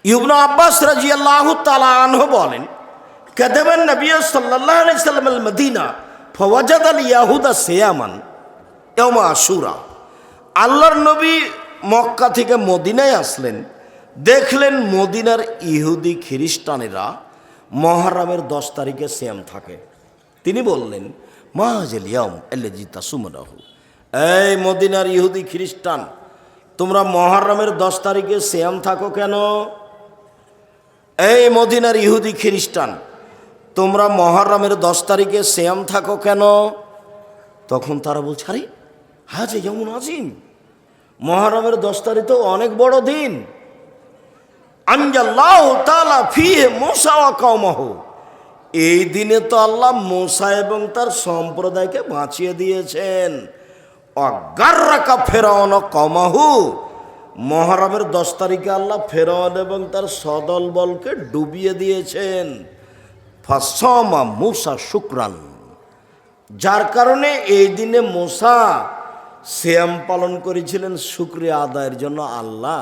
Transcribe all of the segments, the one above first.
ইবনে আব্বাস রাদিয়াল্লাহু তাআলা আনহু বলেন, কাদাবান নবী সাল্লাল্লাহু আলাইহি সাল্লাম আল মদিনা ফাওয়াজাদ আল ইয়াহুদা সিয়ামান ইয়াউমা আশুরা। আল্লাহর নবী মক্কা থেকে মদিনায় আসলেন, দেখলেন মদিনার ইহুদি খ্রিস্টানেরা মুহররমের 10 তারিখে সিয়াম থাকে। তিনি বললেন, মা হাযাল ইয়াউম আল্লাযী তাসুমুনাহু, এই মদিনার ইহুদি খ্রিস্টান, তোমরা মুহররমের 10 তারিখে সিয়াম থাকো কেন? এই মদিনার ইহুদি খ্রিস্টান, তোমরা মুহররমের 10 তারিখে সিয়াম থাকো কেন? তখন তারা বলছে, আরে হাজে ইয়াউমুন আযীম, মুহররমের 10 তারিখ তো অনেক বড় দিন। আনজাল্লাহু তাআলা ফিহি মূসা ওয়া কওমাহু, এই দিনে তো আল্লাহ মূসা এবং তার সম্প্রদায়কে বাঁচিয়ে দিয়েছেন। অগাররাকা ফিরআউন ওয়া কওমাহু, মুহররমের 10 তারিখে আল্লাহ ফিরআউন এবং তার সদল বলকে ডুবিয়ে দিয়েছেন। ফাসামা মূসা শুকরান, যার কারণে এই দিনে মূসা সিয়াম পালন করেছিলেন শুকরিয়া আদায়ের জন্য। আল্লাহ,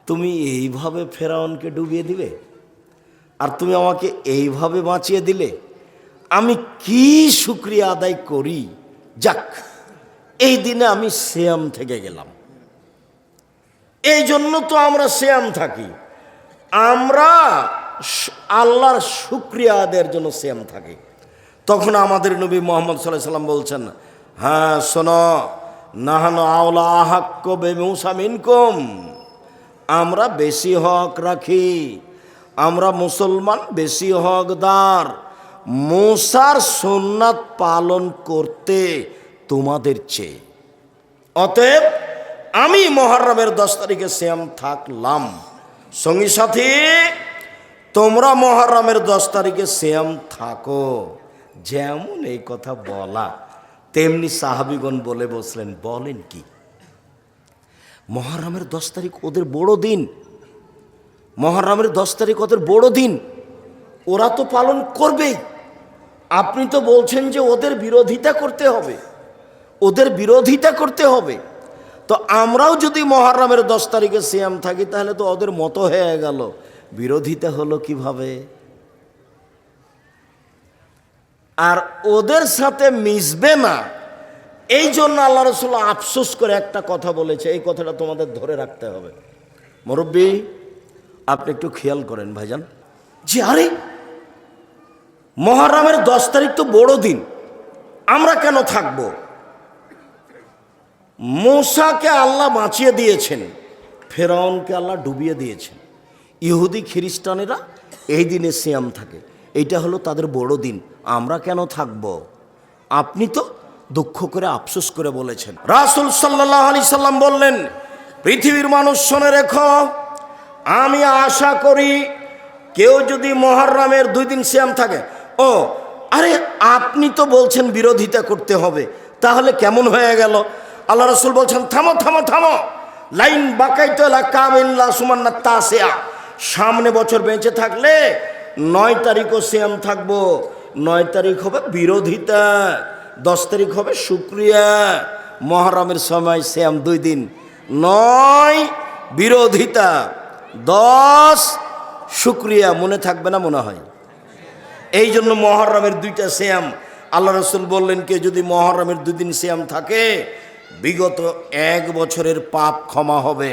তুমি এইভাবে ফেরাউনকে ডুবিয়ে দিলে আর তুমি আমাকে এইভাবে বাঁচিয়ে দিলে, আমি কি শুকরিয়া আদায় করি। যাক, এই দিনে আমি সিয়াম থেকে গেলাম। এই জন্য তো আমরা সিয়াম থাকি, আমরা আল্লাহর শুকরিয়া আদায়ের জন্য সিয়াম থাকি। তখন আমাদের নবী মুহাম্মদ সাল্লাল্লাহু আলাইহি সাল্লাম বলছেন, হ্যাঁ শোনো, নাহানু আওলা আহাক্কু বিমূসা মিনকুম, আমরা বেশি হক রাখি, আমরা মুসলমান বেশি হকদার মূসার সুন্নাত পালন করতে তোমাদের চেয়ে। অতএব আমি মুহররমের 10 তারিখে সিয়াম থাকলাম, সঙ্গী সাথী তোমরা মুহররমের 10 তারিখে সিয়াম থাকো। যেমন এই কথা বলা, তেমনি সাহাবীগণ বলে বসলেন, বলেন কি, মুহররমের 10 তারিখ ওদের বড় দিন, মুহররমের 10 তারিখ ওদের বড় দিন, ওরা তো পালন করবেই। আপনি তো বলছেন যে ওদের বিরোধিতা করতে হবে, ওদের বিরোধিতা করতে হবে। তো আমরাও যদি মুহররমের 10 তারিখে সিয়াম থাকি, তাহলে তো ওদের মতো হয়ে গেল। বিরোধিতা হলো কিভাবে? আর ওদের সাথে মিশবে না, এই জন্য আল্লাহ রাসূল আফসোস করে একটা কথা বলেছে। এই কথাটা তোমাদের ধরে রাখতে হবে। মুরব্বী, আপনি একটু খেয়াল করেন ভাইজান, যে আরে মুহররমের 10 তারিখ তো বড় দিন, আমরা কেন থাকব? মূসাকে আল্লাহ বাঁচিয়ে দিয়েছেন, ফেরাউনকে আল্লাহ ডুবিয়ে দিয়েছেন। ইহুদি খ্রিস্টানেরা এই দিনে সিয়াম থাকে, এইটা হলো তাদের বড় দিন, আমরা কেন থাকব? আপনি তো দুঃখ করে আফসোস করে বলেছেন। রাসূল সাল্লাল্লাহু আলাইহি সাল্লাম বললেন, পৃথিবীর মানুষ শুনে রেখো, আমি আশা করি কেউ যদি মুহররমের 2 দিন সিয়াম থাকে। ও আরে, আপনি তো বলছেন বিরোধিতা করতে হবে, তাহলে কেমন হয়ে গেল? আল্লাহ রাসূল বলছেন, থামো থামো থামো, লাইন বাকাইতু লা কামিল্লা সুমান্না তাসিয়া, সামনে বছর বেঁচে থাকলে 9 তারিখও সিয়াম থাকবো। 9 তারিখ হবে বিরোধিতা, 10 তারিখ হবে শুকরিয়া। মুহররমের সময় সিয়াম 2 দিন, 9 বিরোধিতা, 10 শুকরিয়া। মনে থাকবে না মনে হয়? এই জন্য মুহররমের 2টা সিয়াম। আল্লাহ রাসূল বললেন, কে যদি মুহররমের 2 দিন সিয়াম থাকে, বিগত 1 বছরের পাপ ক্ষমা হবে।